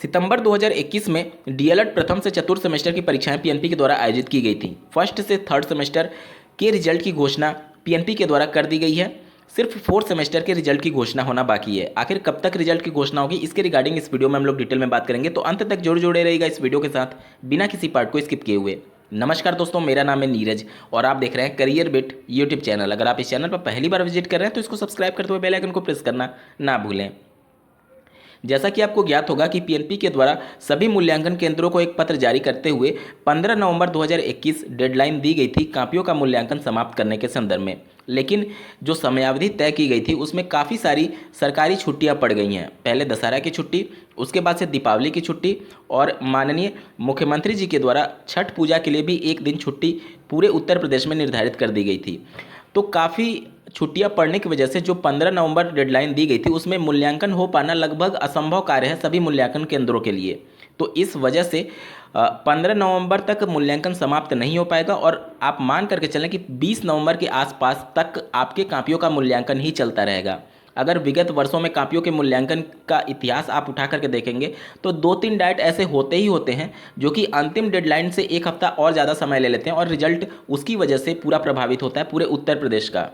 सितंबर 2021 में डीएलएड प्रथम से चतुर्थ सेमेस्टर की परीक्षाएं पीएनपी के द्वारा आयोजित की गई थी। फर्स्ट से थर्ड सेमेस्टर के रिजल्ट की घोषणा पीएनपी के द्वारा कर दी गई है। सिर्फ फोर्थ सेमेस्टर के रिजल्ट की घोषणा होना बाकी है। आखिर कब तक रिजल्ट की घोषणा होगी, इसके रिगार्डिंग इस वीडियो में हम लोग डिटेल में बात करेंगे, तो अंत तक जरूर जुड़े रहेगा इस वीडियो के साथ, बिना किसी पार्ट को स्किप किए हुए। नमस्कार दोस्तों, मेरा नाम है नीरज और आप देख रहे हैं करियर बिट यूट्यूब चैनल। अगर आप इस चैनल पर पहली बार विजिट कर रहे हैं तो इसको सब्सक्राइब करते हुए बेल आइकन को प्रेस करना ना भूलें। जैसा कि आपको ज्ञात होगा कि पीएनपी के द्वारा सभी मूल्यांकन केंद्रों को एक पत्र जारी करते हुए 15 नवंबर 2021 डेडलाइन दी गई थी कापियों का मूल्यांकन समाप्त करने के संदर्भ में। लेकिन जो समयावधि तय की गई थी उसमें काफ़ी सारी सरकारी छुट्टियां पड़ गई हैं। पहले दशहरा की छुट्टी, उसके बाद से दीपावली की छुट्टी और माननीय मुख्यमंत्री जी के द्वारा छठ पूजा के लिए भी एक दिन छुट्टी पूरे उत्तर प्रदेश में निर्धारित कर दी गई थी। तो काफ़ी छुट्टियां पड़ने की वजह से जो 15 नवंबर डेडलाइन दी गई थी उसमें मूल्यांकन हो पाना लगभग असंभव कार्य है सभी मूल्यांकन केंद्रों के लिए। तो इस वजह से 15 नवंबर तक मूल्यांकन समाप्त नहीं हो पाएगा और आप मान करके चलें कि 20 नवंबर के आसपास तक आपके कापियों का मूल्यांकन ही चलता रहेगा। अगर विगत वर्षों में कापियों के मूल्यांकन का इतिहास आप उठा करके देखेंगे तो 2-3 डाइट ऐसे होते ही होते हैं जो कि अंतिम डेडलाइन से एक हफ्ता और ज़्यादा समय ले लेते हैं और रिजल्ट उसकी वजह से पूरा प्रभावित होता है पूरे उत्तर प्रदेश का।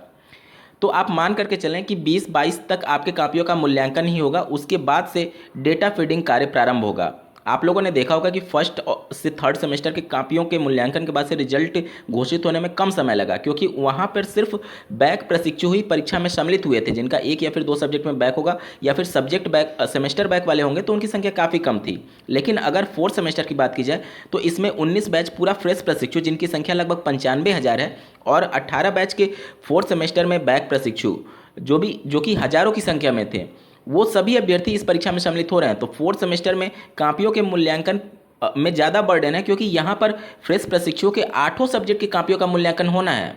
तो आप मान करके चलें कि 20-22 तक आपके कापियों का मूल्यांकन ही होगा। उसके बाद से डेटा फीडिंग कार्य प्रारंभ होगा। आप लोगों ने देखा होगा कि फर्स्ट से थर्ड सेमेस्टर के कापियों के मूल्यांकन के बाद से रिजल्ट घोषित होने में कम समय लगा, क्योंकि वहाँ पर सिर्फ बैक प्रशिक्षु ही परीक्षा में सम्मिलित हुए थे। जिनका 1 या फिर 2 सब्जेक्ट में बैक होगा या फिर सब्जेक्ट बैक सेमेस्टर बैक वाले होंगे तो उनकी संख्या काफ़ी कम थी। लेकिन अगर फोर्थ सेमेस्टर की बात की जाए तो इसमें 19 बैच पूरा फ्रेश प्रशिक्षु जिनकी संख्या लगभग 95,000 है और 18 बैच के फोर्थ सेमेस्टर में बैक प्रशिक्षु जो कि हज़ारों की संख्या में थे, वो सभी अभ्यर्थी इस परीक्षा में सम्मिलित हो रहे हैं। तो फोर्थ सेमेस्टर में कापियों के मूल्यांकन में ज़्यादा बर्डन है, क्योंकि यहाँ पर फ्रेश प्रशिक्षुओं के 8 सब्जेक्ट की कापियों का मूल्यांकन होना है।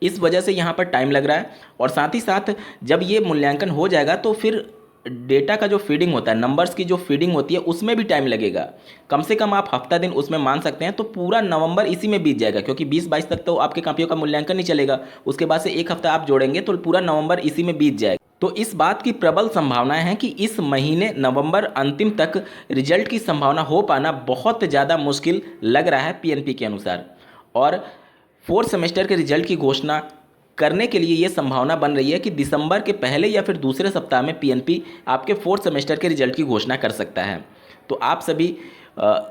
इस वजह से यहाँ पर टाइम लग रहा है और साथ ही साथ जब ये मूल्यांकन हो जाएगा तो फिर डेटा का जो फीडिंग होता है, नंबर्स की जो फीडिंग होती है, उसमें भी टाइम लगेगा। कम से कम आप हफ्ता दिन उसमें मान सकते हैं। तो पूरा नवंबर इसी में बीत जाएगा, क्योंकि 20-22 तक तो आपके कापियों का मूल्यांकन नहीं चलेगा। उसके बाद से एक हफ्ता आप जोड़ेंगे तो पूरा नवंबर इसी में बीत जाएगा। तो इस बात की प्रबल संभावनाएं हैं कि इस महीने नवंबर अंतिम तक रिजल्ट की संभावना हो पाना बहुत ज़्यादा मुश्किल लग रहा है पीएनपी के अनुसार। और फोर्थ सेमेस्टर के रिजल्ट की घोषणा करने के लिए ये संभावना बन रही है कि दिसंबर के पहले या फिर दूसरे सप्ताह में पीएनपी आपके फोर्थ सेमेस्टर के रिजल्ट की घोषणा कर सकता है। तो आप सभी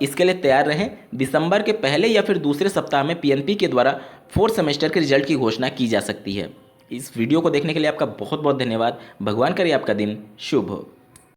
इसके लिए तैयार रहें। दिसंबर के पहले या फिर दूसरे सप्ताह में पीएनपी के द्वारा फोर्थ सेमेस्टर के रिजल्ट की घोषणा की जा सकती है। इस वीडियो को देखने के लिए आपका बहुत बहुत धन्यवाद। भगवान करे आपका दिन शुभ हो।